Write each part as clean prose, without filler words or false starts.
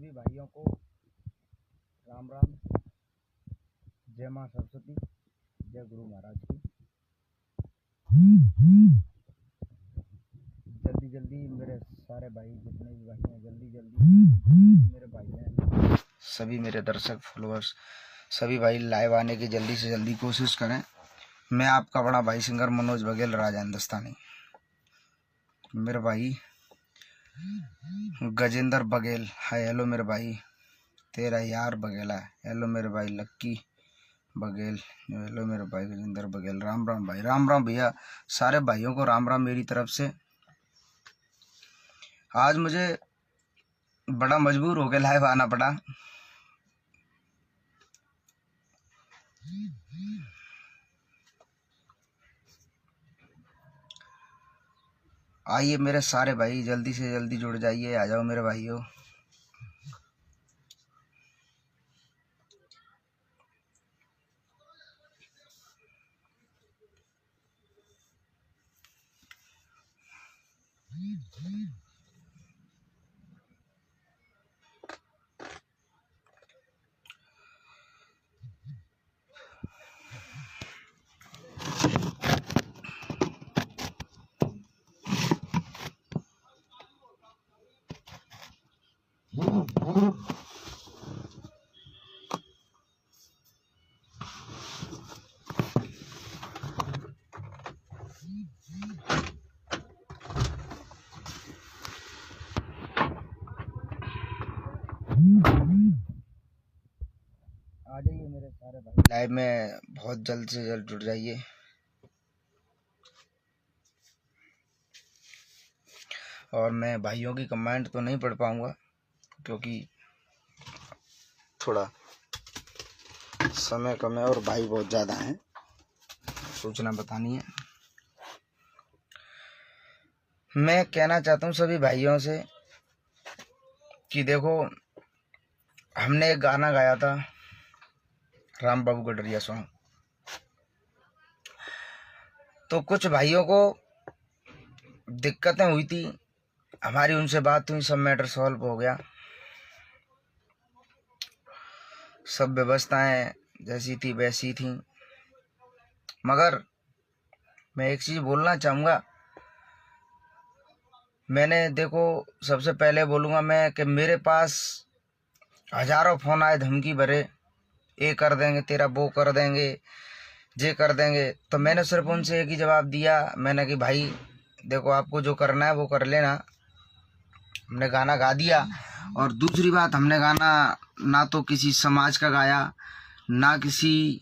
सभी भाइयों को राम राम। जय माँ सरस्वती, जय गुरु महाराज की। जल्दी जल्दी मेरे सारे भाई, जितने भी भाई हैं, जल्दी जल्दी मेरे भाई हैं, सभी मेरे दर्शक फॉलोअर्स, सभी भाई लाइव आने की जल्दी से जल्दी कोशिश करें। मैं आपका बड़ा भाई सिंगर मनोज बघेल, राजा हिंदुस्तानी। मेरे भाई गजेंद्र बघेल, हाय हेलो मेरे भाई। तेरा यार बघेला, हेलो मेरे भाई लक्की बघेल, हेलो मेरे भाई गजेंद्र बघेल। राम राम भाई, राम राम भैया, सारे भाइयों को राम राम मेरी तरफ से। आज मुझे बड़ा मजबूर हो के लाइव आना पड़ा। आइए मेरे सारे भाई, जल्दी से जल्दी जुड़ जाइए, आ जाओ मेरे भाइयों। आ जाइए मेरे सारे भाई लाइव में, बहुत जल्द से जल्द जुड़ जाइए। और मैं भाइयों की कमेंट तो नहीं पढ़ पाऊंगा क्योंकि थोड़ा समय कम है और भाई बहुत ज़्यादा हैं, सूचना बतानी है। मैं कहना चाहता हूँ सभी भाइयों से कि देखो, हमने एक गाना गाया था, राम बाबू गडरिया सॉन्ग। तो कुछ भाइयों को दिक्कतें हुई थी, हमारी उनसे बात हुई, सब मैटर सॉल्व हो गया, सब व्यवस्थाएं जैसी थी वैसी थी। मगर मैं एक चीज़ बोलना चाहूँगा। मैंने देखो, सबसे पहले बोलूँगा मैं कि मेरे पास हजारों फ़ोन आए धमकी भरे, ये कर देंगे तेरा, वो कर देंगे, ये कर देंगे। तो मैंने सिर्फ उनसे एक ही जवाब दिया, मैंने कि भाई देखो, आपको जो करना है वो कर लेना। हमने गाना गा दिया। और दूसरी बात, हमने गाना ना तो किसी समाज का गाया, ना किसी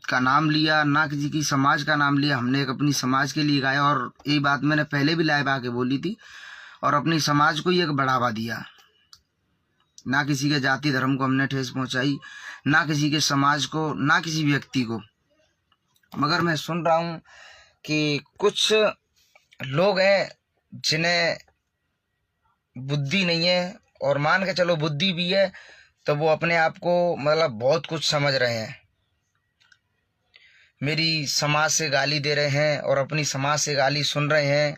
का नाम लिया, ना किसी की समाज का नाम लिया। हमने एक अपनी समाज के लिए गाया। और यही बात मैंने पहले भी लाइव आके बोली थी, और अपनी समाज को ही एक बढ़ावा दिया। ना किसी के जाति धर्म को हमने ठेस पहुंचाई, ना किसी के समाज को, ना किसी व्यक्ति को। मगर मैं सुन रहा हूँ कि कुछ लोग हैं जिन्हें बुद्धि नहीं है, और मान के चलो बुद्धि भी है तो वो अपने आप को मतलब बहुत कुछ समझ रहे हैं। मेरी समाज से गाली दे रहे हैं और अपनी समाज से गाली सुन रहे हैं।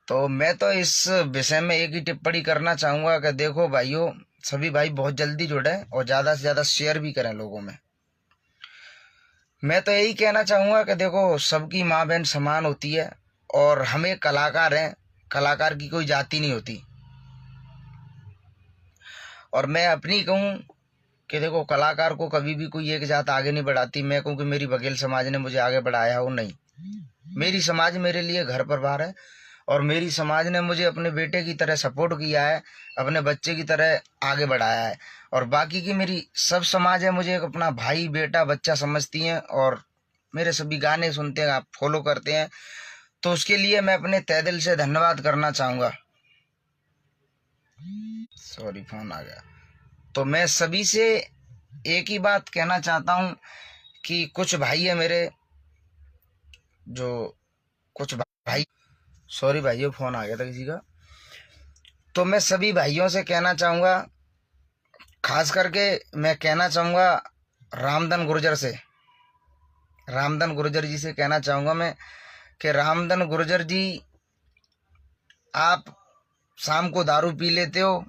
तो मैं तो इस विषय में एक ही टिप्पणी करना चाहूँगा कि देखो भाइयों, सभी भाई बहुत जल्दी जुड़े और ज़्यादा से ज़्यादा शेयर भी करें लोगों में। मैं तो यही कहना चाहूँगा कि देखो, सबकी माँ बहन समान होती है, और हम एक कलाकार हैं, कलाकार की कोई जाति नहीं होती। और मैं अपनी कहूँ कि देखो, कलाकार को कभी भी कोई एक जात आगे नहीं बढ़ाती। मैं कहूँ कि मेरी बघेल समाज ने मुझे आगे बढ़ाया हो, नहीं। मेरी समाज मेरे लिए घर परिवार है, और मेरी समाज ने मुझे अपने बेटे की तरह सपोर्ट किया है, अपने बच्चे की तरह आगे बढ़ाया है। और बाकी की मेरी सब समाज है मुझे एक अपना भाई, बेटा, बच्चा समझती हैं, और मेरे सभी गाने सुनते हैं, आप फॉलो करते हैं। तो उसके लिए मैं अपने तहे दिल से धन्यवाद करना चाहूँगा। सॉरी, फोन आ गया। तो मैं सभी से एक ही बात कहना चाहता हूँ कि कुछ भाई है मेरे, जो कुछ भाई, सॉरी भाइयों, फोन आ गया था किसी का। तो मैं सभी भाइयों से कहना चाहूँगा, खास करके मैं कहना चाहूँगा रामधन गुर्जर से, रामधन गुर्जर जी से कहना चाहूँगा मैं कि रामधन गुर्जर जी, आप शाम को दारू पी लेते हो,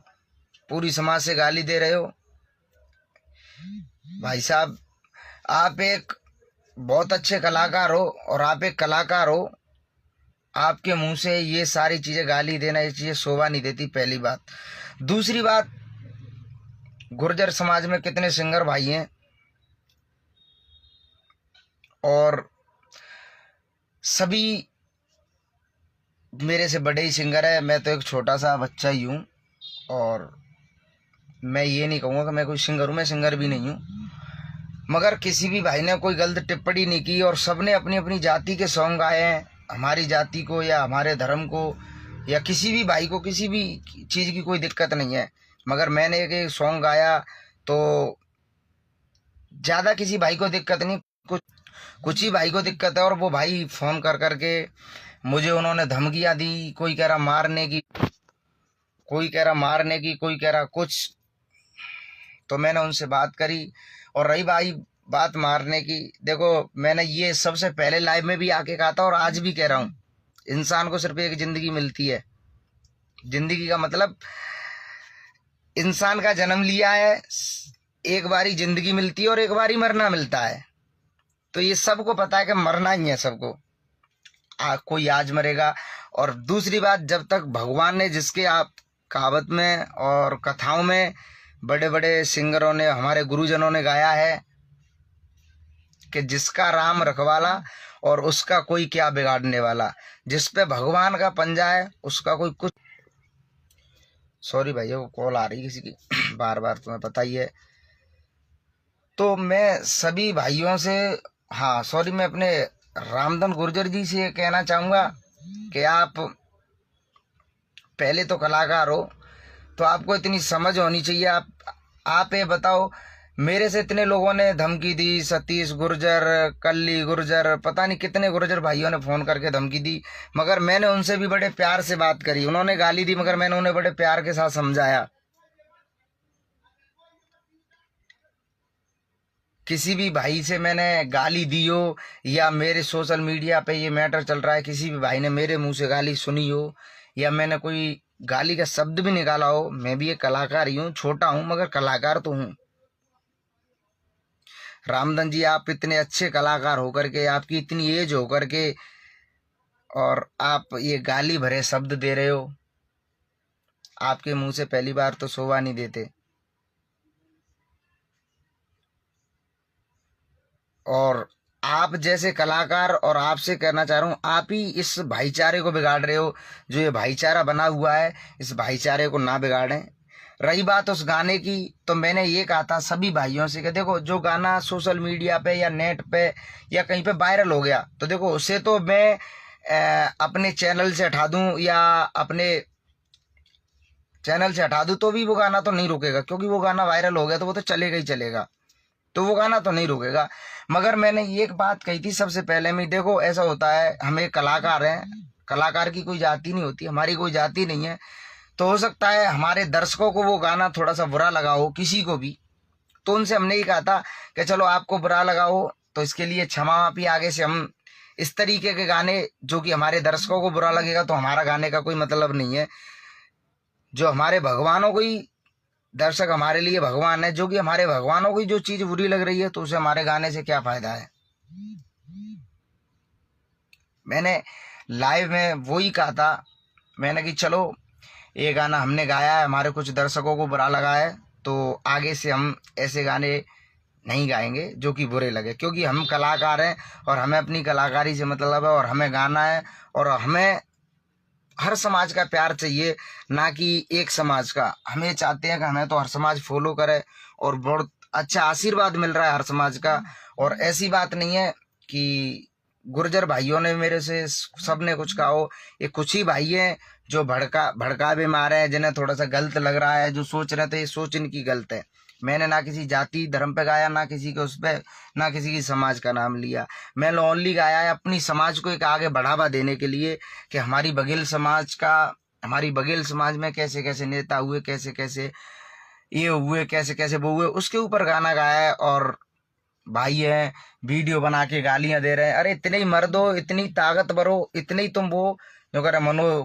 पूरी समाज से गाली दे रहे हो। भाई साहब, आप एक बहुत अच्छे कलाकार हो और आप एक कलाकार हो, आपके मुंह से ये सारी चीजें, गाली देना, ये चीजें शोभा नहीं देती, पहली बात। दूसरी बात, गुर्जर समाज में कितने सिंगर भाई हैं और सभी मेरे से बड़े ही सिंगर है, मैं तो एक छोटा सा बच्चा ही हूँ। और मैं ये नहीं कहूँगा कि मैं कोई सिंगर हूँ, मैं सिंगर भी नहीं हूँ। मगर किसी भी भाई ने कोई गलत टिप्पणी नहीं की और सबने अपनी अपनी जाति के सॉन्ग गाए हैं, हमारी जाति को या हमारे धर्म को या किसी भी भाई को किसी भी चीज़ की कोई दिक्कत नहीं है। मगर मैंने एक सॉन्ग गाया तो ज़्यादा किसी भाई को दिक्कत नहीं, कुछ ही भाई को दिक्कत है। और वो भाई फ़ोन कर करके मुझे उन्होंने धमकियाँ दी, कोई कह रहा मारने की, कोई कह रहा मारने की, कोई कह रहा कुछ। तो मैंने उनसे बात करी। और रही भाई बात मारने की, देखो मैंने ये सबसे पहले लाइव में भी आके कहा था और आज भी कह रहा हूँ, इंसान को सिर्फ एक जिंदगी मिलती है। जिंदगी का मतलब, इंसान का जन्म लिया है, एक बारी जिंदगी मिलती है और एक बारी मरना मिलता है। तो ये सबको पता है कि मरना ही है सबको, कोई आज मरेगा। और दूसरी बात, जब तक भगवान ने, जिसके आप कहावत में और कथाओं में बड़े बड़े सिंगरों ने, हमारे गुरुजनों ने गाया है कि जिसका राम रखवाला और उसका कोई क्या बिगाड़ने वाला, जिस पे भगवान का पंजा है उसका कोई कुछ। सॉरी भैया, वो कॉल आ रही किसी की बार बार, तुम्हें पता ही है। तो मैं सभी भाइयों से, हाँ सॉरी, मैं अपने रामधन गुर्जर जी से कहना चाहूँगा कि आप पहले तो कलाकार हो तो आपको इतनी समझ होनी चाहिए। आप ये बताओ, मेरे से इतने लोगों ने धमकी दी, सतीश गुर्जर, कल्ली गुर्जर, पता नहीं कितने गुर्जर भाइयों ने फ़ोन करके धमकी दी, मगर मैंने उनसे भी बड़े प्यार से बात करी। उन्होंने गाली दी मगर मैंने उन्हें बड़े प्यार के साथ समझाया। किसी भी भाई से मैंने गाली दी हो या मेरे सोशल मीडिया पे ये मैटर चल रहा है, किसी भी भाई ने मेरे मुंह से गाली सुनी हो या मैंने कोई गाली का शब्द भी निकाला हो, मैं भी एक कलाकार ही हूँ, छोटा हूँ मगर कलाकार तो हूँ। रामधन जी, आप इतने अच्छे कलाकार होकर के, आपकी इतनी एज होकर के, और आप ये गाली भरे शब्द दे रहे हो, आपके मुंह से पहली बार तो शोभा नहीं देते। और आप जैसे कलाकार, और आपसे कहना चाह रहा हूँ, आप ही इस भाईचारे को बिगाड़ रहे हो। जो ये भाईचारा बना हुआ है, इस भाईचारे को ना बिगाड़ें। रही बात उस गाने की, तो मैंने ये कहा था सभी भाइयों से कि देखो, जो गाना सोशल मीडिया पे या नेट पे या कहीं पे वायरल हो गया तो देखो, उसे तो मैं अपने चैनल से हटा दूं या अपने चैनल से हटा दूं तो भी वो गाना तो नहीं रुकेगा, क्योंकि वो गाना वायरल हो गया तो वो तो चलेगा ही चलेगा, तो वो गाना तो नहीं रुकेगा। मगर मैंने ये एक बात कही थी सबसे पहले में, देखो ऐसा होता है, हम एक कलाकार हैं, कलाकार की कोई जाति नहीं होती, हमारी कोई जाति नहीं है। तो हो सकता है हमारे दर्शकों को वो गाना थोड़ा सा बुरा लगा हो, किसी को भी, तो उनसे हमने ही कहा था कि चलो आपको बुरा लगा हो तो इसके लिए क्षमा माफी, आगे से हम इस तरीके के गाने, जो कि हमारे दर्शकों को बुरा लगेगा तो हमारा गाने का कोई मतलब नहीं है। जो हमारे भगवानों को ही, दर्शक हमारे लिए भगवान है, जो कि हमारे भगवानों को जो चीज बुरी लग रही है तो उसे हमारे गाने से क्या फायदा है। मैंने लाइव में वो ही कहा था, मैंने कि चलो ये गाना हमने गाया है, हमारे कुछ दर्शकों को बुरा लगा है, तो आगे से हम ऐसे गाने नहीं गाएंगे जो कि बुरे लगे, क्योंकि हम कलाकार हैं और हमें अपनी कलाकारी से मतलब है और हमें गाना है और हमें हर समाज का प्यार चाहिए, ना कि एक समाज का। हम ये चाहते हैं कि हमें तो हर समाज फॉलो करे और बहुत अच्छा आशीर्वाद मिल रहा है हर समाज का। और ऐसी बात नहीं है कि गुर्जर भाइयों ने मेरे से सबने कुछ कहा हो, ये कुछ ही भाई हैं जो भड़कावे मारे हैं, जिन्हें थोड़ा सा गलत लग रहा है, जो सोच रहे थे, ये सोच इनकी गलत है। मैंने ना किसी जाति धर्म पे गाया, ना किसी के उस पे, ना किसी की समाज का नाम लिया। मैंने ओनली गाया है अपनी समाज को एक आगे बढ़ावा देने के लिए कि हमारी बघेल समाज का, हमारी बघेल समाज में कैसे कैसे नेता हुए, कैसे कैसे ये हुए, कैसे कैसे वो हुए, उसके ऊपर गाना गाया है। और भाई है वीडियो बना के गालियां दे रहे हैं, अरे इतने ही मर्द हो, इतनी ताकतवर हो, इतने ही तुम वो जो कह रहे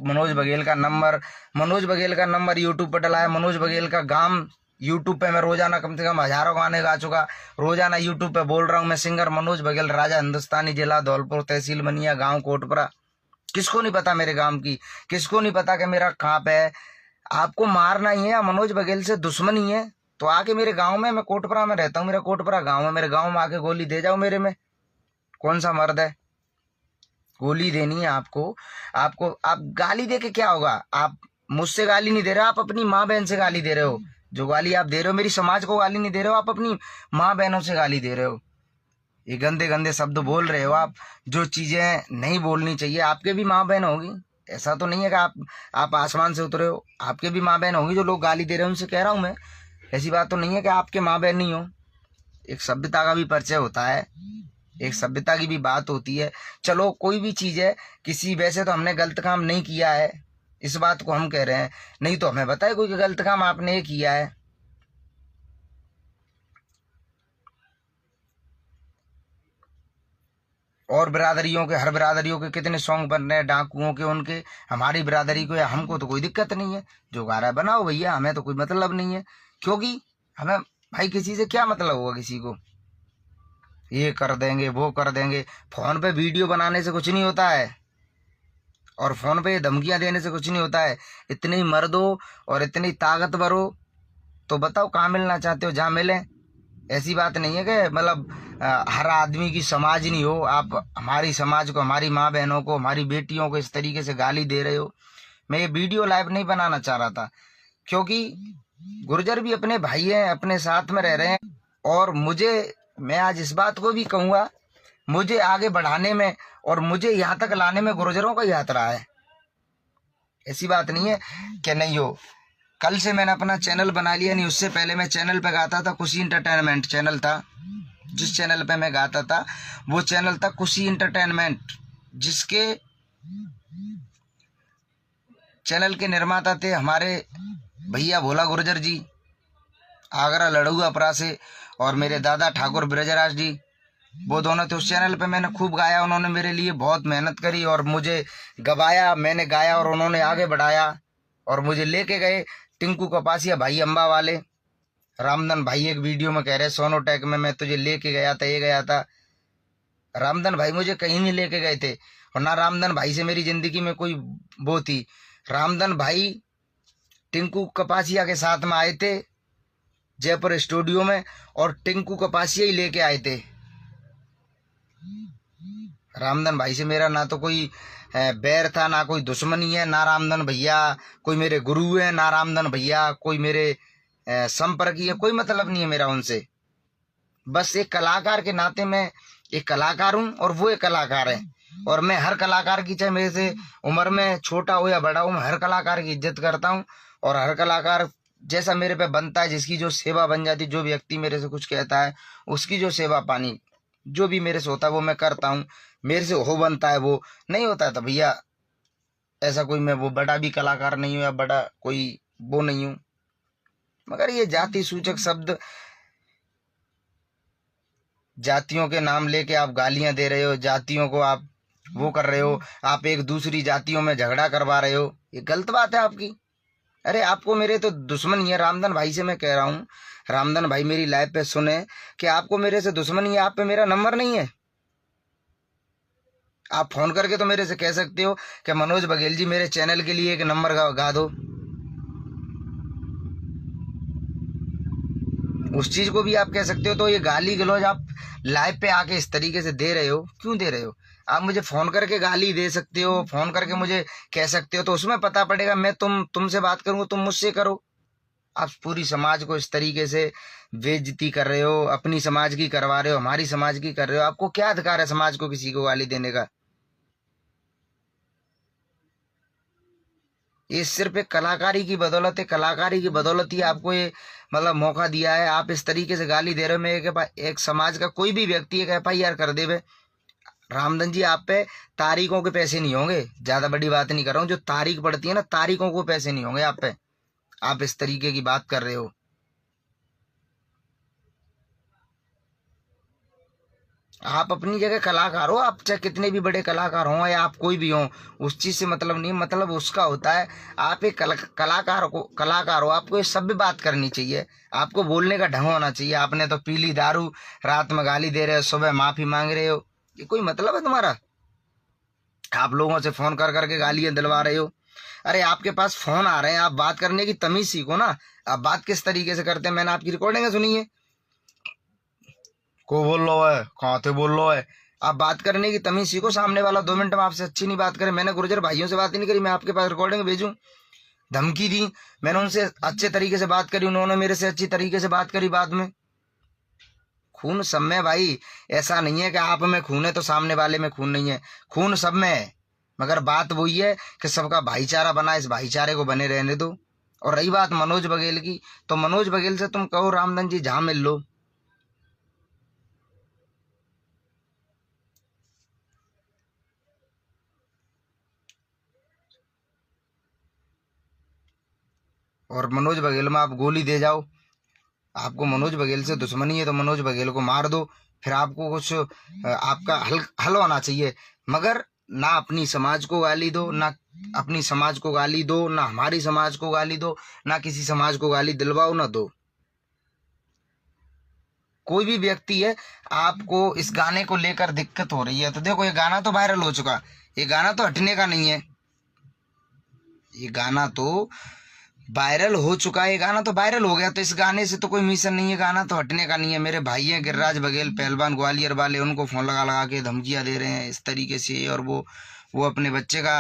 मनोज बघेल का नंबर यूट्यूब पर डला है। मनोज बघेल का गांव यूट्यूब पे मैं रोजाना कम से कम हजारों गाने गा चुका। रोजाना यूट्यूब पे बोल रहा हूँ मैं, सिंगर मनोज बघेल, राजा हिंदुस्तानी, जिला धौलपुर, तहसील मनिया, गांव कोटपुरा। किसको नहीं पता मेरे गांव की, किसको नहीं पता कि मेरा कहाँ पे है। आपको मारना ही है या मनोज बघेल से दुश्मनी है तो आके मेरे गांव में, मैं कोटपुरा में रहता हूँ, मेरा कोटपुरा गांव है, मेरे गांव में आके गोली दे जाओ मेरे में। कौन सा मर्द है? गोली देनी है आपको। आप गाली दे के क्या होगा? आप मुझसे गाली नहीं दे रहे, आप अपनी माँ बहन से गाली दे रहे हो। जो गाली आप दे रहे हो मेरी समाज को गाली नहीं दे रहे हो, आप अपनी माँ बहनों से गाली दे रहे हो। ये गंदे गंदे शब्द बोल रहे हो आप, जो चीजें नहीं बोलनी चाहिए। आपके भी माँ बहन होगी, ऐसा तो नहीं है कि आप आसमान से उतरे हो। आपके भी माँ बहन होंगी जो लोग गाली दे रहे हैं, उनसे कह रहा हूं मैं। ऐसी बात तो नहीं है कि आपके माँ बहन नहीं हो। एक सभ्यता का भी परिचय होता है, एक सभ्यता की भी बात होती है। चलो कोई भी चीज है, किसी, वैसे तो हमने गलत काम नहीं किया है, इस बात को हम कह रहे हैं, नहीं तो हमें बताए कोई गलत काम आपने किया है। और बिरादरियों के, हर बिरादरियों के कितने सॉन्ग बन रहे हैं, डाकुओं के, उनके, हमारी बिरादरी को या हमको तो कोई दिक्कत नहीं है। जो गा रहा है बनाओ भैया, हमें तो कोई मतलब नहीं है। क्योंकि हमें भाई किसी से क्या मतलब होगा, किसी को ये कर देंगे वो कर देंगे। फोन पे वीडियो बनाने से कुछ नहीं होता है, और फोन पे धमकियां देने से कुछ नहीं होता है। इतने ही मर्द हो और इतनी ताकतवर हो तो बताओ कहाँ मिलना चाहते हो, जहाँ मिले। ऐसी बात नहीं है कि मतलब हर आदमी की समाज नहीं हो। आप हमारी समाज को, हमारी माँ बहनों को, हमारी बेटियों को इस तरीके से गाली दे रहे हो। मैं ये वीडियो लाइव नहीं बनाना चाह रहा था, क्योंकि गुर्जर भी अपने भाई हैं, अपने साथ में रह रहे हैं। और मैं आज इस बात को भी कहूंगा, मुझे आगे बढ़ाने में और मुझे यहाँ तक लाने में गुर्जरों का ही हाथ रहा है। ऐसी बात नहीं है कि नहीं हो। कल से मैंने अपना चैनल बना लिया, नहीं उससे पहले मैं चैनल पे गाता था, खुशी इंटरटेनमेंट चैनल था। जिस चैनल पे मैं गाता था वो चैनल था खुशी इंटरटेनमेंट, जिसके चैनल के निर्माता थे हमारे भैया भोला गुर्जर जी, आगरा लड़ुआपरा से, और मेरे दादा ठाकुर ब्रजराज जी, वो दोनों थे। उस चैनल पे मैंने खूब गाया, उन्होंने मेरे लिए बहुत मेहनत करी और मुझे गवाया, मैंने गाया और उन्होंने आगे बढ़ाया और मुझे लेके गए। टिंकू कपासिया भाई अम्बा वाले, रामधन भाई एक वीडियो में कह रहे सोनोटेक में मैं तुझे लेके गया था, ये गया था। रामधन भाई मुझे कहीं नहीं लेके गए थे, और ना रामधन भाई से मेरी जिंदगी में कोई वो थी। रामधन भाई टिंकू कपासिया के साथ में आए थे जयपुर स्टूडियो में, और टिंकू कपासिया ही लेके आए थे। रामधन भाई से मेरा ना तो कोई बैर था, ना कोई दुश्मनी है। ना रामधन भैया कोई मेरे गुरु है, ना रामधन भैया कोई मेरे संपर्की है, कोई मतलब नहीं है मेरा उनसे। बस एक कलाकार के नाते मैं एक कलाकार हूँ और वो एक कलाकार है, और मैं हर कलाकार की, चाहे मेरे से उम्र में छोटा हो या बड़ा हो, मैं हर कलाकार की इज्जत करता हूँ। और हर कलाकार जैसा मेरे पे बनता है, जिसकी जो सेवा बन जाती, जो व्यक्ति मेरे से कुछ कहता है उसकी जो सेवा पानी जो भी मेरे से होता है वो मैं करता हूँ। मेरे से हो बनता है, वो नहीं होता है तो भैया ऐसा कोई मैं वो बड़ा भी कलाकार नहीं हूँ या बड़ा कोई वो नहीं हूँ। मगर ये जाति सूचक शब्द, जातियों के नाम लेके आप गालियां दे रहे हो, जातियों को आप वो कर रहे हो, आप एक दूसरी जातियों में झगड़ा करवा रहे हो, ये गलत बात है आपकी। अरे आपको मेरे तो दुश्मनी है। रामधन भाई से मैं कह रहा हूँ, रामधन भाई मेरी लाइव पे सुने कि आपको मेरे से दुश्मनी है, आप पे मेरा नंबर नहीं है। आप फोन करके तो मेरे से कह सकते हो कि मनोज बघेल जी मेरे चैनल के लिए एक नंबर गा दो। उस चीज को भी आप कह सकते हो। तो ये गाली गलौज आप लाइव पे आके इस तरीके से दे रहे हो, क्यों दे रहे हो? आप मुझे फोन करके गाली दे सकते हो, फोन करके मुझे कह सकते हो, तो उसमें पता पड़ेगा। मैं तुमसे बात करूंगा, तुम मुझसे करो। आप पूरी समाज को इस तरीके से बेइज्जती कर रहे हो, अपनी समाज की करवा रहे हो, हमारी समाज की कर रहे हो। आपको क्या अधिकार है समाज को किसी को गाली देने का? ये सिर्फ एक कलाकारी की बदौलत है, कलाकारी की बदौलत ही आपको ये मतलब मौका दिया है। आप इस तरीके से गाली दे रहे हो। मैं एक समाज का कोई भी व्यक्ति एक FIR कर दे, रामधन जी आप पे तारीखों के पैसे नहीं होंगे। ज्यादा बड़ी बात नहीं कर रहा हूँ, जो तारीख पड़ती है ना, तारीखों को पैसे नहीं होंगे आप पे। आप इस तरीके की बात कर रहे हो। आप अपनी जगह कलाकार हो, आप चाहे कितने भी बड़े कलाकार हों या आप कोई भी हो, उस चीज से मतलब नहीं, मतलब उसका होता है आप एक कलाकार हो, आपको ये सभ्य बात करनी चाहिए, आपको बोलने का ढंग होना चाहिए। आपने तो पीली दारू, रात में गाली दे रहे हो, सुबह माफी मांग रहे हो, ये कोई मतलब है तुम्हारा? आप लोगों से फोन कर करके गालियां दिलवा रहे हो। अरे आपके पास फोन आ रहे हैं, आप बात करने की तमीज सीखो ना। आप बात किस तरीके से करते हैं, मैंने आपकी रिकॉर्डिंग सुनी है। को बोल लो है, कहाँ थे बोल लो है। आप बात करने की तमीज सीखो। सामने वाला 2 मिनट में आपसे अच्छी नहीं बात करे। मैंने गुर्जर भाइयों से बात ही नहीं करी, मैं आपके पास रिकॉर्डिंग भेजूं? धमकी दी, मैंने उनसे अच्छे तरीके से बात करी, उन्होंने मेरे से अच्छी तरीके से बात करी। बाद में खून सब में भाई, ऐसा नहीं है कि आप में खून है तो सामने वाले में खून नहीं है, खून सब में है। मगर बात वही है कि सबका भाईचारा बना, इस भाईचारे को बने रहने दो। और रही बात मनोज बघेल की, तो मनोज बघेल से तुम कहो रामधन जी जहां मिल लो। और मनोज बघेल में आप गोली दे जाओ, आपको मनोज बघेल से दुश्मनी है तो मनोज बघेल को मार दो, फिर आपको कुछ आपका हल होना चाहिए। मगर ना अपनी समाज को गाली दो, ना अपनी समाज को गाली दो, ना हमारी समाज को गाली दो, ना किसी समाज को गाली दिलवाओ, ना दो। कोई भी व्यक्ति है, आपको इस गाने को लेकर दिक्कत हो रही है तो देखो, ये गाना तो वायरल हो चुका, ये गाना तो हटने का नहीं है, ये गाना तो वायरल हो चुका है, ये गाना तो वायरल हो गया, तो इस गाने से तो कोई मिशन नहीं है, गाना तो हटने का नहीं है। मेरे भाई हैं गिरिराज बघेल पहलवान ग्वालियर वाले, उनको फोन लगा लगा के धमकियां दे रहे हैं इस तरीके से, और वो अपने बच्चे का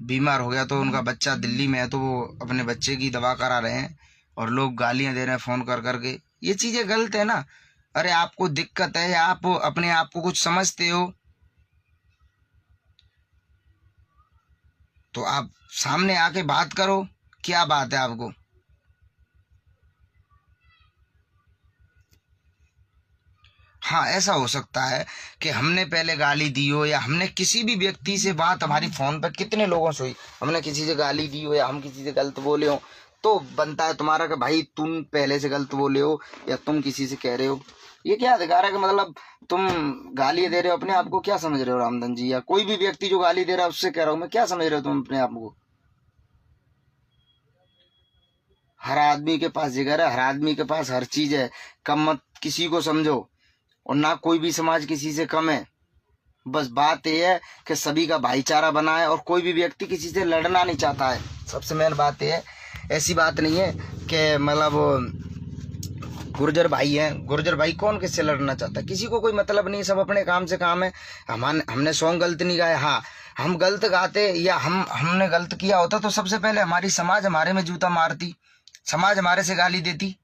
बीमार हो गया तो उनका बच्चा दिल्ली में है, तो वो अपने बच्चे की दवा करा रहे हैं और लोग गालियां दे रहे हैं फोन कर करके। ये चीजें गलत है ना। अरे आपको दिक्कत है, आप अपने आप को कुछ समझते हो तो आप सामने आके बात करो, क्या बात है आपको? हाँ, ऐसा हो सकता है कि हमने पहले गाली दी हो, या हमने किसी भी व्यक्ति से बात, हमारी फोन पर कितने लोगों से हुई, हमने किसी से गाली दी हो या हम किसी से गलत बोले हो, तो बनता है तुम्हारा कि भाई तुम पहले से गलत बोले हो या तुम किसी से कह रहे हो। ये क्या अधिकार है कि मतलब तुम गाली दे रहे हो? अपने आप को क्या समझ रहे हो रामधन जी? या कोई भी व्यक्ति जो गाली दे रहा है उससे कह रहा हूँ मैं, क्या समझ रहे हो तुम अपने आप को? हर आदमी के पास जिगर है, हर आदमी के पास हर चीज है। कम मत किसी को समझो, और ना कोई भी समाज किसी से कम है। बस बात यह है कि सभी का भाईचारा बना है और कोई भी व्यक्ति किसी से लड़ना नहीं चाहता है। सबसे मेन बात यह है, ऐसी बात नहीं है कि मतलब गुर्जर भाई हैं, गुर्जर भाई कौन किससे लड़ना चाहता है? किसी को कोई मतलब नहीं, सब अपने काम से काम है। हमने सॉन्ग गलत नहीं गाया, हाँ हम गलत गाते या हमने गलत किया होता तो सबसे पहले हमारी समाज हमारे में जूता मारती, समाज हमारे से गाली देती।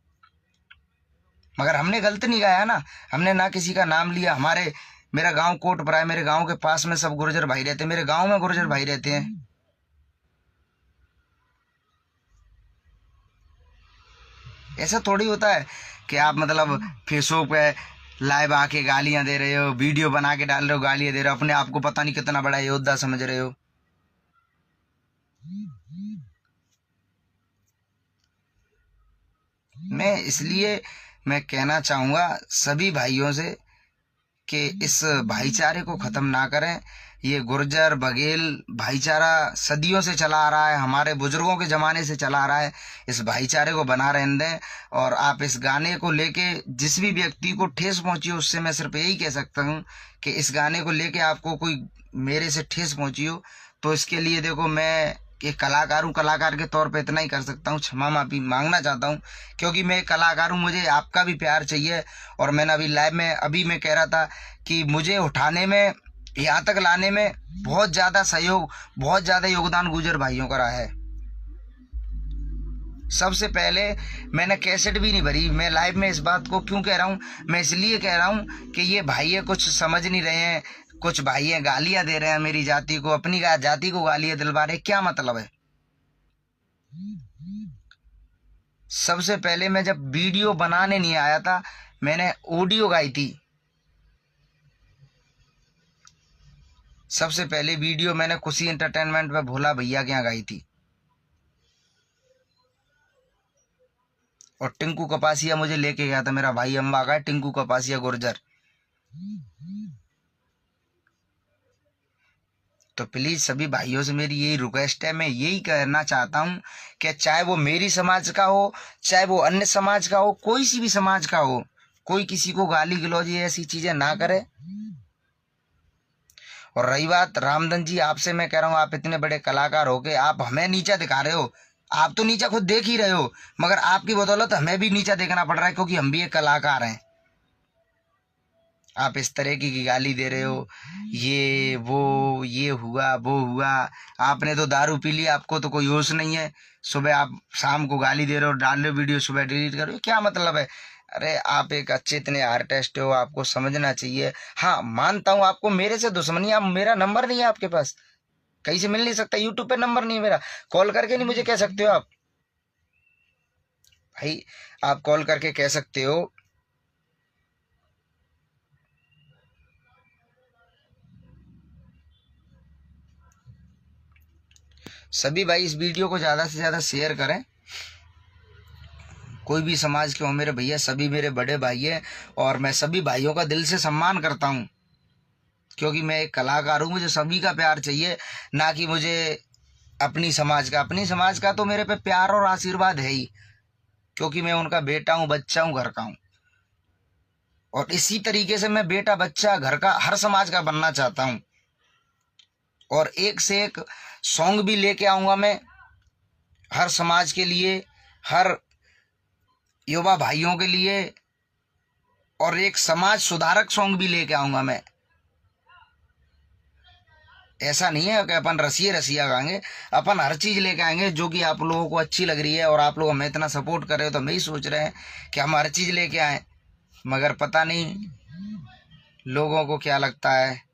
मगर हमने गलत नहीं गाया ना, हमने ना किसी का नाम लिया। मेरा गांव कोटपरा है, मेरे गांव के पास में सब गुर्जर भाई रहते हैं, मेरे गांव में गुर्जर भाई रहते हैं। ऐसा थोड़ी होता है कि आप मतलब फेसबुक पे लाइव आके गालियां दे रहे हो, वीडियो बना के डाल रहे हो, गालियां दे रहे हो, अपने आप को पता नहीं कितना बड़ा योद्धा समझ रहे हो। मैं कहना चाहूंगा सभी भाइयों से कि इस भाईचारे को खत्म ना करें। ये गुर्जर बघेल भाईचारा सदियों से चला आ रहा है, हमारे बुजुर्गों के जमाने से चला आ रहा है। इस भाईचारे को बना रहने दें। और आप इस गाने को लेके जिस भी व्यक्ति को ठेस पहुंची हो, उससे मैं सिर्फ यही कह सकता हूं कि इस गाने को लेके आपको कोई मेरे से ठेस पहुंची हो तो इसके लिए देखो, मैं एक कलाकार हूँ, कलाकार के तौर पे इतना ही कर सकता हूँ, क्षमा माफी मांगना चाहता हूँ, क्योंकि मैं एक कलाकार हूँ, मुझे आपका भी प्यार चाहिए। और मैंने अभी लाइव में मैं कह रहा था कि मुझे उठाने में, यहाँ तक लाने में बहुत ज्यादा सहयोग, बहुत ज्यादा योगदान गुर्जर भाइयों का रहा है। सबसे पहले मैंने कैसेट भी नहीं भरी। मैं लाइव में इस बात को क्यों कह रहा हूँ, मैं इसलिए कह रहा हूँ कि ये भाई कुछ समझ नहीं रहे हैं, कुछ भाई गालियां दे रहे हैं मेरी जाति को, अपनी जाति को गालियां दिलवा रहे, क्या मतलब है? सबसे पहले मैं जब वीडियो बनाने नहीं आया था, मैंने ऑडियो गाई थी। सबसे पहले वीडियो मैंने खुशी एंटरटेनमेंट पे भोला भैया के यहाँ गाई थी। और टिंकू कपासिया मुझे लेके गया था, मेरा भाई अम्बा का है टिंकू कपासिया गुर्जर। तो प्लीज सभी भाइयों से मेरी यही रिक्वेस्ट है, मैं यही कहना चाहता हूं कि चाहे वो मेरी समाज का हो, चाहे वो अन्य समाज का हो, कोई सी भी समाज का हो, कोई किसी को गाली गलौज ऐसी चीजें ना करे। और रही बात रामधन जी, आपसे मैं कह रहा हूं, आप इतने बड़े कलाकार हो के आप हमें नीचा दिखा रहे हो। आप तो नीचा खुद देख ही रहे हो, मगर आपकी बदौलत हमें भी नीचा देखना पड़ रहा है, क्योंकि हम भी एक कलाकार हैं। आप इस तरह की गाली दे रहे हो, ये वो, ये हुआ वो हुआ। आपने तो दारू पी ली, आपको तो कोई होश नहीं है। सुबह आप शाम को गाली दे रहे हो, डाल रहे हो वीडियो, सुबह डिलीट कर रहे हो, क्या मतलब है? अरे आप एक अच्छे इतने आर्टिस्ट हो, आपको समझना चाहिए। हाँ मानता हूँ आपको मेरे से दुश्मनी, आप मेरा नंबर नहीं है आपके पास, कहीं से मिल नहीं सकता, यूट्यूब पे नंबर नहीं है मेरा, कॉल करके नहीं मुझे कह सकते हो आप। भाई आप कॉल करके कह सकते हो। सभी भाई इस वीडियो को ज्यादा से ज्यादा शेयर करें। कोई भी समाज के हो मेरे भैया, सभी मेरे बड़े भाई हैं, और मैं सभी भाइयों का दिल से सम्मान करता हूं, क्योंकि मैं एक कलाकार हूं। मुझे सभी का प्यार चाहिए, ना कि मुझे अपनी समाज का। अपनी समाज का तो मेरे पे प्यार और आशीर्वाद है ही, क्योंकि मैं उनका बेटा हूं, बच्चा हूं, घर का हूं। और इसी तरीके से मैं बेटा बच्चा घर का हर समाज का बनना चाहता हूं। और एक से एक सॉन्ग भी लेके आऊंगा मैं हर समाज के लिए, हर युवा भाइयों के लिए, और एक समाज सुधारक सॉन्ग भी लेके आऊंगा मैं। ऐसा नहीं है कि अपन रसिया गाएंगे, अपन हर चीज लेके आएंगे जो कि आप लोगों को अच्छी लग रही है। और आप लोग हमें इतना सपोर्ट कर रहे हो, तो हम यही सोच रहे हैं कि हम हर चीज लेके आए, मगर पता नहीं लोगों को क्या लगता है।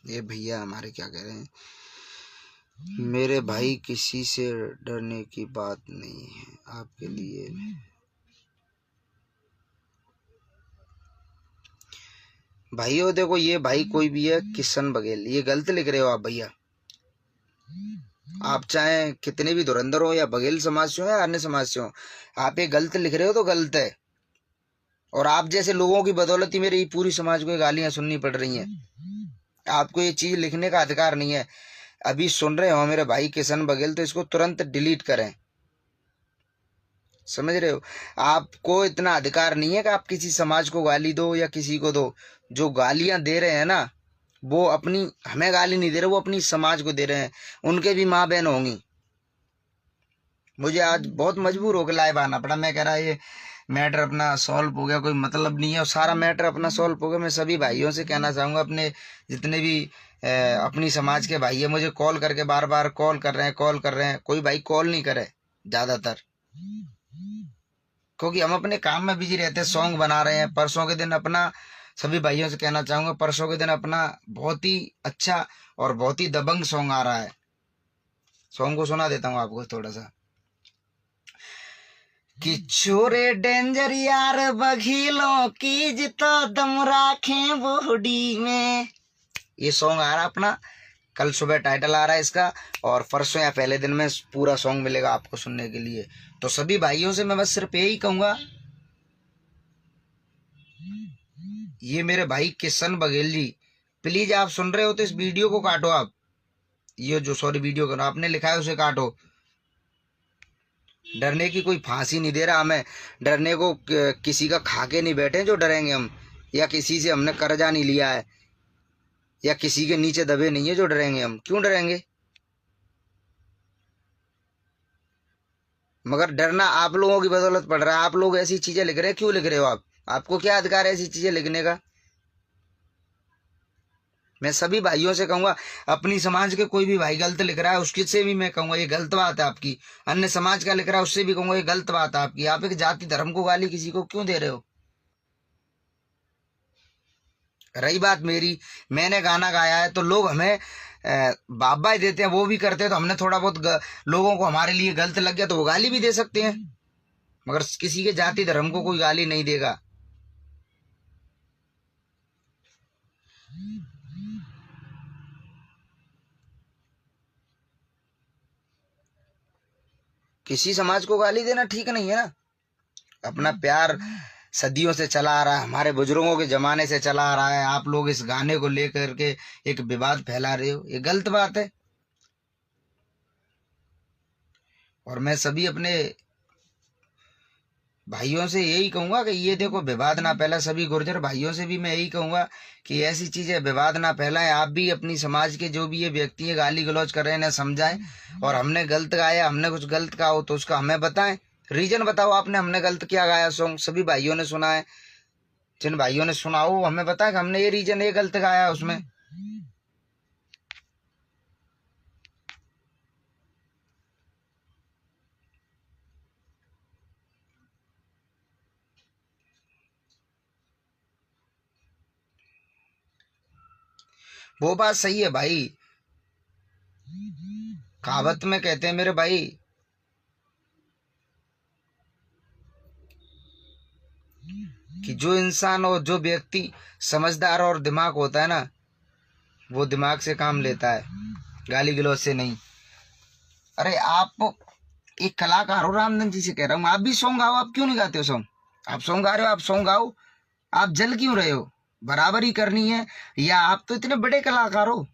ये भैया हमारे क्या कह रहे हैं, मेरे भाई किसी से डरने की बात नहीं है आपके लिए। भाइयों देखो, ये भाई कोई भी है, किशन बघेल, ये गलत लिख रहे हो आप भैया। आप चाहे कितने भी धुरंधर हो, या बघेल समाज से हो या अन्य समाज से हो, आप ये गलत लिख रहे हो तो गलत है। और आप जैसे लोगों की बदौलत ही मेरी पूरी समाज को गालियां सुननी पड़ रही हैं। आपको ये चीज लिखने का अधिकार नहीं है। अभी सुन रहे हो मेरे भाई किशन बघेल, तो इसको तुरंत डिलीट करें, समझ रहे हो? आपको इतना अधिकार नहीं है कि आप किसी समाज को गाली दो या किसी को दो। जो गालियां दे रहे हैं ना, वो अपनी हमें गाली नहीं दे रहे, वो अपनी समाज को दे रहे हैं। उनके भी माँ बहन होंगी। मुझे आज बहुत मजबूर होकर लाइव आना पड़ा। मैं कह रहा ये मैटर अपना सॉल्व हो गया, कोई मतलब नहीं है, और सारा मैटर अपना सॉल्व हो गया। मैं सभी भाइयों से कहना चाहूंगा, अपने जितने भी अपनी समाज के भाई है, मुझे कॉल करके बार बार कॉल कर रहे हैं। कोई भाई कॉल नहीं करे ज्यादातर, क्योंकि हम अपने काम में बिजी रहते हैं, सॉन्ग बना रहे हैं। परसों के दिन अपना, सभी भाइयों से कहना चाहूंगा, परसों के दिन अपना बहुत ही अच्छा और बहुत ही दबंग सॉन्ग आ रहा है। सॉन्ग को सुना देता हूँ आपको थोड़ा सा। कि छोरे डेंजर यार बघीलों की जितो दम राखे बॉडी में, ये सॉन्ग आ रहा अपना। कल सुबह टाइटल आ रहा है इसका, और परसों या पहले दिन में पूरा सॉन्ग मिलेगा आपको सुनने के लिए। तो सभी भाइयों से मैं बस सिर्फ यही कहूंगा, ये मेरे भाई किशन बघेल जी, प्लीज आप सुन रहे हो तो इस वीडियो को काटो। आप ये जो सॉरी वीडियो करो, आपने लिखा है उसे काटो। डरने की कोई फांसी नहीं दे रहा हमें, डरने को किसी का खा के नहीं बैठे जो डरेंगे हम, या किसी से हमने कर्जा नहीं लिया है, या किसी के नीचे दबे नहीं है जो डरेंगे हम। क्यों डरेंगे? मगर डरना आप लोगों की बदौलत पड़ रहा है। आप लोग ऐसी चीजें लिख रहे हैं, क्यों लिख रहे हो आप? आपको क्या अधिकार है ऐसी चीजें लिखने का? मैं सभी भाइयों से कहूंगा, अपनी समाज के कोई भी भाई गलत लिख रहा है उसके से भी मैं कहूंगा ये गलत बात है आपकी। अन्य समाज का लिख रहा है उससे भी कहूंगा ये गलत बात है आपकी। आप एक जाति धर्म को गाली किसी को क्यों दे रहे हो? रही बात मेरी, मैंने गाना गाया है तो लोग हमें बाबा ही देते हैं, वो भी करते हैं, तो हमने थोड़ा बहुत लोगों को हमारे लिए गलत लग गया तो वो गाली भी दे सकते हैं, मगर किसी के जाति धर्म को कोई गाली नहीं देगा। किसी समाज को गाली देना ठीक नहीं है ना। अपना प्यार सदियों से चला आ रहा है, हमारे बुजुर्गों के जमाने से चला आ रहा है। आप लोग इस गाने को लेकर के एक विवाद फैला रहे हो, ये गलत बात है। और मैं सभी अपने भाइयों से यही कहूंगा कि ये देखो, विवाद ना फैला। सभी गुर्जर भाइयों से भी मैं यही कहूंगा कि ऐसी चीजें विवाद ना फैलाएं। आप भी अपनी समाज के जो भी ये व्यक्ति है गाली गलौज कर रहे हैं ना, समझाएं। और हमने गलत गाया, हमने कुछ गलत कहा हो तो उसका हमें बताएं, रीजन बताओ आपने हमने गलत क्या गाया सॉन्ग। सभी भाइयों ने सुना है, जिन भाइयों ने सुना हो हमें बताएं कि हमने ये रीजन ये गलत गाया है उसमें। वो बात सही है भाई। कहावत में कहते हैं मेरे भाई, कि जो इंसान और जो व्यक्ति समझदार और दिमाग होता है ना, वो दिमाग से काम लेता है, गाली गलौज से नहीं। अरे आप एक कलाकार हो, रामधन जी से कह रहा हूँ, आप भी सॉन्ग गाओ। आप क्यों नहीं गाते हो सॉन्ग? आप सॉन्ग गा रहे हो, आप सॉन्ग गाओ। आप जल क्यों रहे हो? बराबरी करनी है। या आप तो इतने बड़े कलाकार हो।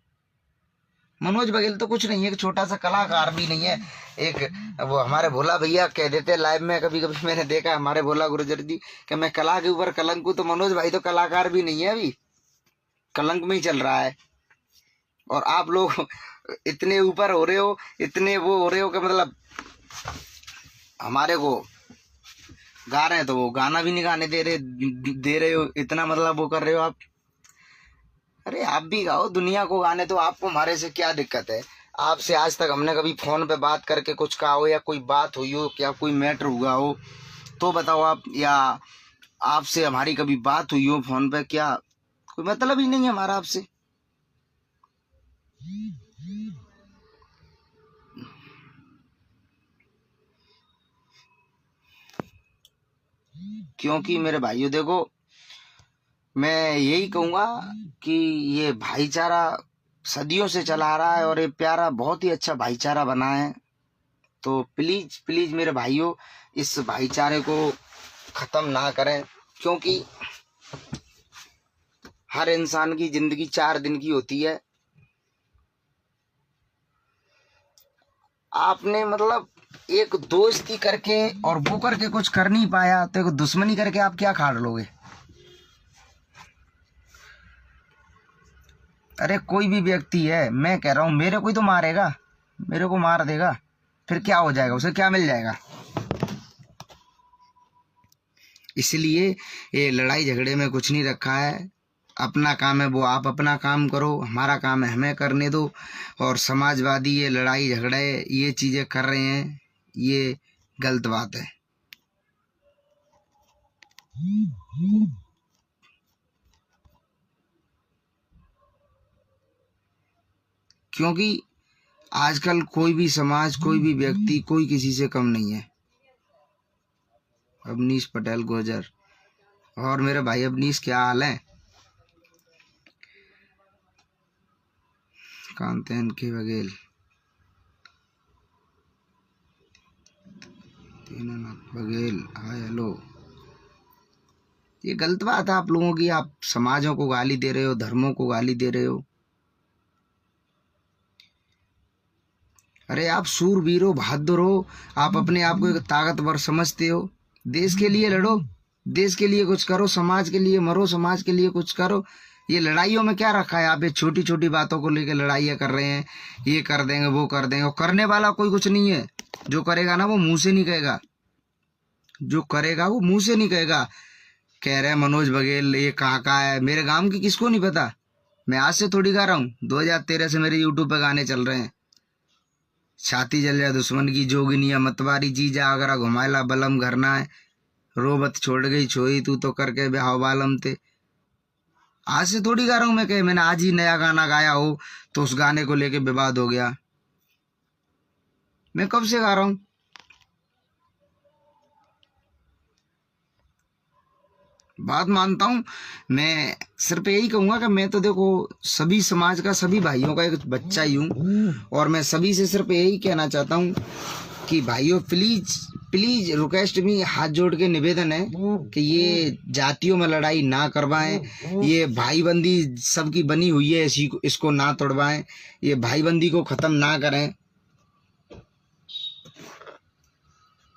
मनोज बघेल तो कुछ नहीं है, एक छोटा सा कलाकार भी नहीं है। एक वो हमारे भोला भैया कह देते लाइव में, कभी कभी मैंने देखा हमारे भोला गुर्जर जी कि मैं कला के ऊपर कलंक हूं। तो मनोज भाई तो कलाकार भी नहीं है, अभी कलंक में ही चल रहा है। और आप लोग इतने ऊपर हो रहे हो, इतने वो हो रहे हो कि मतलब हमारे को गा रहे हैं तो वो गाना भी नहीं गाने दे रहे हो, इतना मतलब वो कर रहे हो आप। अरे आप भी गाओ, दुनिया को गाने तो आपको, हमारे से क्या दिक्कत है? आपसे आज तक हमने कभी फोन पे बात करके कुछ कहा हो, या कोई बात हुई हो, या कोई मैटर हुआ हो तो बताओ आप। या आपसे हमारी कभी बात हुई हो फोन पे? क्या कोई मतलब ही नहीं है हमारा आपसे। क्योंकि मेरे भाइयों देखो, मैं यही कहूंगा कि ये भाईचारा सदियों से चला आ रहा है और ये प्यारा बहुत ही अच्छा भाईचारा बना है। तो प्लीज प्लीज मेरे भाइयों, इस भाईचारे को खत्म ना करें। क्योंकि हर इंसान की जिंदगी 4 दिन की होती है। आपने मतलब एक दोस्ती करके और वो करके कुछ कर नहीं पाया, तो एक दुश्मनी करके आप क्या खाड़ लोगे? अरे कोई भी व्यक्ति है, मैं कह रहा हूं, मेरे को ही तो मारेगा, मेरे को मार देगा, फिर क्या हो जाएगा? उसे क्या मिल जाएगा? इसलिए ये लड़ाई झगड़े में कुछ नहीं रखा है। अपना काम है वो आप अपना काम करो, हमारा काम है हमें करने दो। और समाजवादी ये लड़ाई झगड़े ये चीजें कर रहे हैं, ये गलत बात है। क्योंकि आजकल कोई भी समाज, कोई भी व्यक्ति, कोई किसी से कम नहीं है। अवनीश पटेल गुर्जर। और मेरे भाई अवनीश, क्या हाल है? कांतेन के बघेल, बघेल, हाय हेलो। ये गलत बात है आप लोगों की। आप समाजों को गाली दे रहे हो, धर्मों को गाली दे रहे हो। अरे आप सूरवीर हो, बहादुर हो, आप अपने आप को एक ताकतवर समझते हो। देश के लिए लड़ो, देश के लिए कुछ करो, समाज के लिए मरो, समाज के लिए कुछ करो। ये लड़ाइयों में क्या रखा है? आप ये छोटी छोटी बातों को लेकर लड़ाइयाँ कर रहे हैं, ये कर देंगे वो कर देंगे। और करने वाला कोई कुछ नहीं है। जो करेगा ना वो मुंह से नहीं कहेगा, जो करेगा वो मुंह से नहीं कहेगा। कह रहे हैं मनोज बघेल ये कहाँ का है, मेरे गांव की किसको नहीं पता? मैं आज से थोड़ी गा रहा हूँ, 2013 से मेरे यूट्यूब पे गाने चल रहे हैं। छाती जल जाए दुश्मन की जोगिनिया, मतवारी जी जा आगरा घुमाएला बलम घर ना है, रोबत छोड़ गई छोई तू तो करके ब्याह बालम थे। आज से थोड़ी गा रहा हूं मैं, कह मैंने आज ही नया गाना गाया हो तो उस गाने को लेके विवाद हो गया। मैं कब से गा रहा हूं? बात मानता हूँ। मैं सिर्फ यही कहूँगा कि मैं तो देखो सभी समाज का, सभी भाइयों का एक बच्चा ही हूँ, और मैं सभी से सिर्फ यही कहना चाहता हूँ कि भाइयों प्लीज प्लीज रिक्वेस्ट में हाथ जोड़ के निवेदन है कि ये जातियों में लड़ाई ना करवाएं, ये भाईबंदी सबकी बनी हुई है, इसको ना तोड़वाएं, ये भाईबंदी को खत्म ना करें,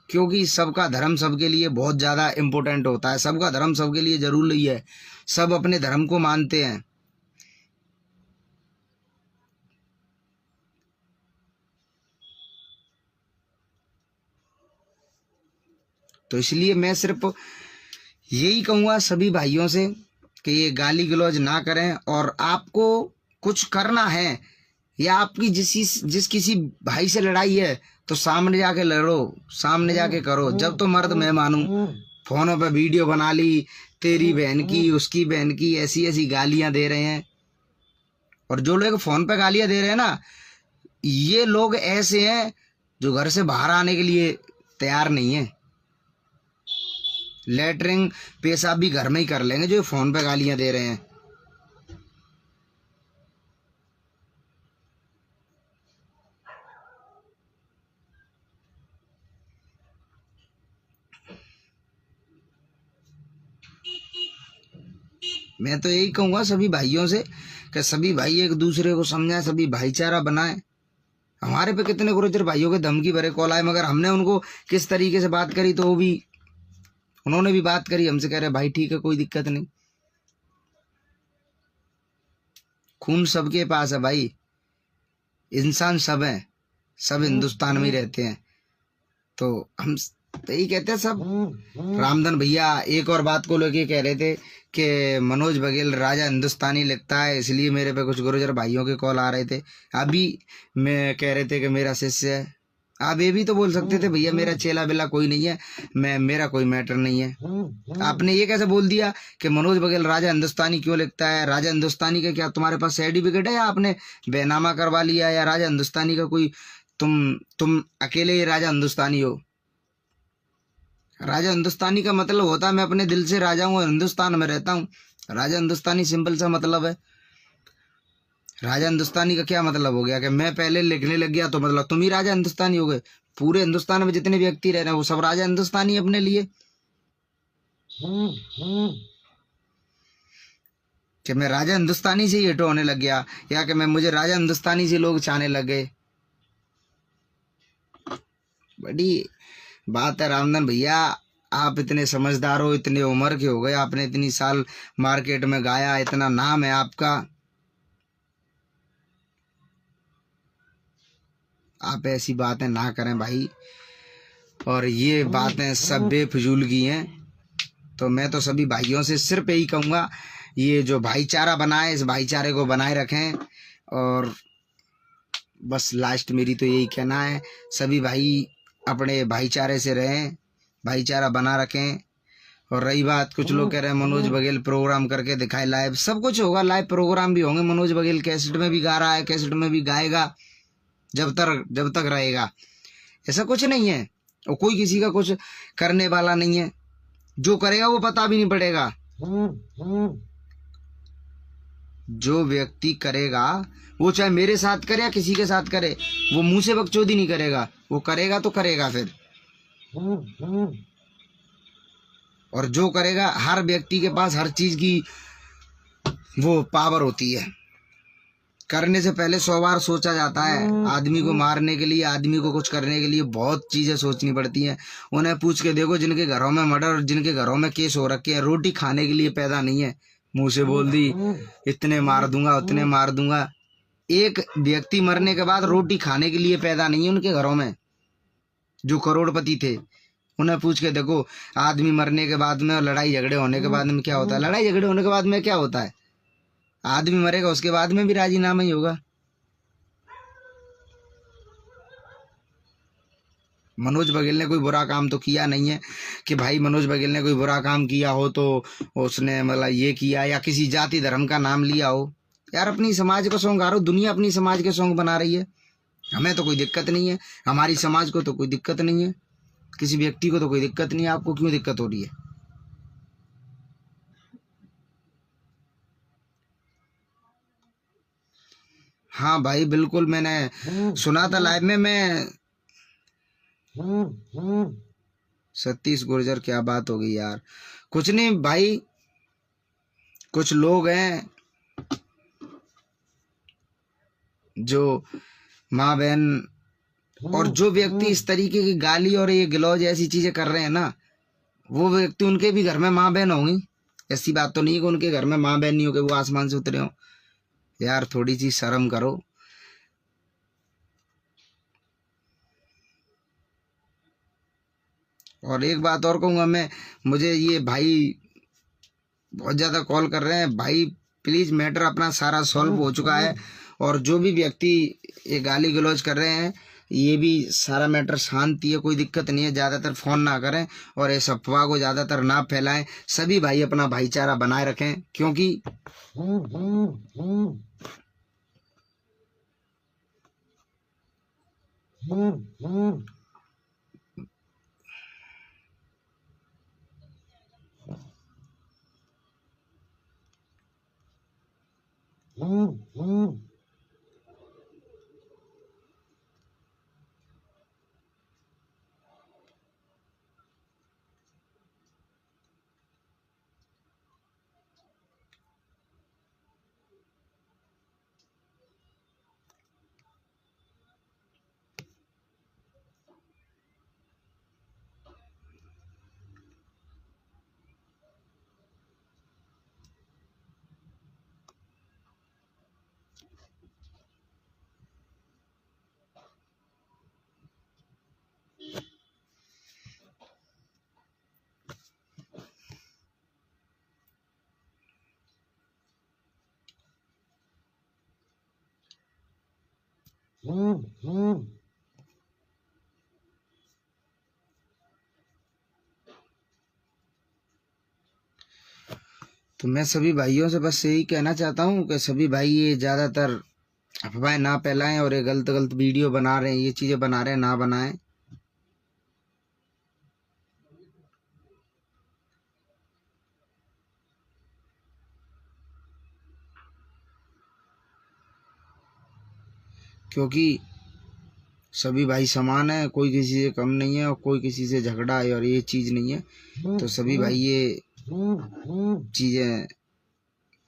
क्योंकि सबका धर्म सबके लिए बहुत ज्यादा इम्पोर्टेंट होता है, सबका धर्म सबके लिए जरूरी है, सब अपने धर्म को मानते हैं। तो इसलिए मैं सिर्फ यही कहूँगा सभी भाइयों से कि ये गाली गलौज ना करें, और आपको कुछ करना है या आपकी जिस किसी भाई से लड़ाई है तो सामने जाके लड़ो, सामने जाके करो। जब तो मर्द मैं मानूं फोनों पे वीडियो बना ली, तेरी बहन की उसकी बहन की ऐसी ऐसी गालियां दे रहे हैं, और जो लोग फोन पे गालियां दे रहे हैं ना, ये लोग ऐसे हैं जो घर से बाहर आने के लिए तैयार नहीं है, लेटरिंग पेशाब भी घर में ही कर लेंगे जो फोन पे गालियां दे रहे हैं। मैं तो यही कहूँगा सभी भाइयों से कि सभी भाई एक दूसरे को समझाएं, सभी भाईचारा बनाएं। हमारे पे कितने गुरुजर भाइयों के धमकी भरे कॉल आए, मगर हमने उनको किस तरीके से बात करी तो वो भी, उन्होंने भी बात करी हमसे, कह रहे भाई ठीक है कोई दिक्कत नहीं। खून सबके पास है भाई, इंसान सब है, सब हिंदुस्तान में ही रहते हैं, तो हम तो यही कहते हैं सब। रामधन भैया एक और बात को लेके कह रहे थे कि मनोज बघेल राजा हिंदुस्तानी लिखता है, इसलिए मेरे पे कुछ गुरुजर भाइयों के कॉल आ रहे थे। अभी मैं कह रहे थे कि मेरा शिष्य है, आप ये भी तो बोल सकते थे भैया मेरा चेला बेला कोई नहीं है, मेरा कोई मैटर नहीं है। आपने ये कैसे बोल दिया कि मनोज बघेल राजा हिंदुस्तानी क्यों लिखता है? राजा हिंदुस्तानी का क्या तुम्हारे पास सर्टिफिकेट है, या आपने बेनामा करवा लिया, या राजा हिंदुस्तानी का कोई तुम अकेले ही राजा हिंदुस्तानी हो? राजा हिंदुस्तानी का मतलब होता है मैं अपने दिल से राजा हूँ और हिंदुस्तान में रहता हूँ। राजा हिंदुस्तानी सिंपल सा मतलब है। राजा हिंदुस्तानी का क्या मतलब हो गया कि मैं पहले लिखने लग गया तो मतलब तुम ही राजा हिंदुस्तानी हो गए? पूरे हिंदुस्तान में जितने व्यक्ति रह रहे हैं वो सब राजा हिंदुस्तानी अपने लिए। कि मैं राजा हिंदुस्तानी से ही हिट होने लग गया, या कि मैं मुझे राजा हिंदुस्तानी से लोग चाहने लग गए? बड़ी बात है रामधन भैया, आप इतने समझदार हो, इतने उम्र के हो गए, आपने इतनी साल मार्केट में गाया, इतना नाम है आपका, आप ऐसी बातें ना करें भाई। और ये बातें सब बेफजूल की हैं। तो मैं तो सभी भाइयों से सिर्फ यही कहूँगा, ये जो भाईचारा बनाए इस भाईचारे को बनाए रखें, और बस लास्ट मेरी तो यही कहना है, सभी भाई अपने भाईचारे से रहें, भाईचारा बना रखें। और रही बात, कुछ लोग कह रहे हैं मनोज बघेल प्रोग्राम करके दिखाए, लाइव सब कुछ होगा, लाइव प्रोग्राम भी होंगे। मनोज बघेल कैसेट में भी गा रहा है, कैसेट में भी गाएगा जब तक रहेगा। ऐसा कुछ नहीं है, और कोई किसी का कुछ करने वाला नहीं है, जो करेगा वो पता भी नहीं पड़ेगा। जो व्यक्ति करेगा वो चाहे मेरे साथ करे या किसी के साथ करे, वो मुंह से बकचोदी नहीं करेगा, वो करेगा तो करेगा फिर। और जो करेगा, हर व्यक्ति के पास हर चीज की वो पावर होती है। करने से पहले 100 बार सोचा जाता है। आदमी को मारने के लिए, आदमी को कुछ करने के लिए बहुत चीजें सोचनी पड़ती हैं। उन्हें पूछ के देखो जिनके घरों में मर्डर, जिनके घरों में केस हो रखे हैं, रोटी खाने के लिए पैदा नहीं है, मुंह से बोल दी इतने मार दूंगा उतने मार दूंगा। एक व्यक्ति मरने के बाद रोटी खाने के लिए पैदा नहीं है उनके घरों में। जो करोड़पति थे उन्हें पूछ के देखो, आदमी मरने के बाद में और लड़ाई झगड़े होने के बाद में क्या होता है? लड़ाई झगड़े होने के बाद में क्या होता है? आदमी मरेगा उसके बाद में भी राजीनामा ही होगा। मनोज बघेल ने कोई बुरा काम तो किया नहीं है कि भाई मनोज बघेल ने कोई बुरा काम किया हो तो उसने मतलब ये किया, या किसी जाति धर्म का नाम लिया हो। यार अपनी समाज को सॉन्ग गा रहा हो, दुनिया अपनी समाज के सॉन्ग बना रही है, हमें तो कोई दिक्कत नहीं है, हमारी समाज को तो कोई दिक्कत नहीं है, किसी व्यक्ति को तो कोई दिक्कत नहीं है। आपको क्यों दिक्कत हो रही है? हाँ भाई बिल्कुल, मैंने सुना था लाइव में। मैं सतीश गुर्जर, क्या बात हो गई यार। कुछ नहीं भाई, कुछ लोग हैं जो माँ बहन और जो व्यक्ति इस तरीके की गाली और ये गिलौज ऐसी चीजें कर रहे हैं ना, वो व्यक्ति उनके भी घर में माँ बहन होंगी। ऐसी बात तो नहीं है कि उनके घर में माँ बहन नहीं हो, कि वो आसमान से उतरे हो। यार थोड़ी सी शर्म करो। और एक बात और कहूंगा मैं, मुझे ये भाई बहुत ज्यादा कॉल कर रहे हैं भाई, प्लीज मैटर अपना सारा सॉल्व हो चुका है। और जो भी व्यक्ति ये गाली गलौज कर रहे हैं, ये भी सारा मैटर शांति है, कोई दिक्कत नहीं है। ज्यादातर फोन ना करें और इस अफवाह को ज्यादातर ना फैलाएं। सभी भाई अपना भाईचारा बनाए रखें, क्योंकि तो मैं सभी भाइयों से बस यही कहना चाहता हूँ कि सभी भाई ये ज्यादातर अफवाहें ना फैलाएं, और ये गलत गलत वीडियो बना रहे हैं, ये चीजें बना रहे हैं, ना बनाएं। क्योंकि सभी भाई समान है, कोई किसी से कम नहीं है और कोई किसी से झगड़ा है और ये चीज नहीं है। तो सभी भाई ये चीजें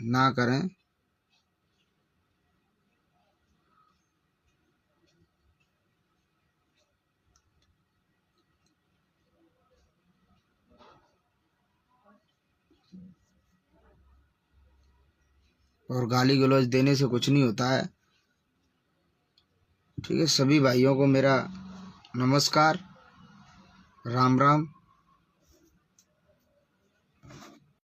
ना करें। और गाली गलौज देने से कुछ नहीं होता है। ठीक है, सभी भाइयों को मेरा नमस्कार, राम राम।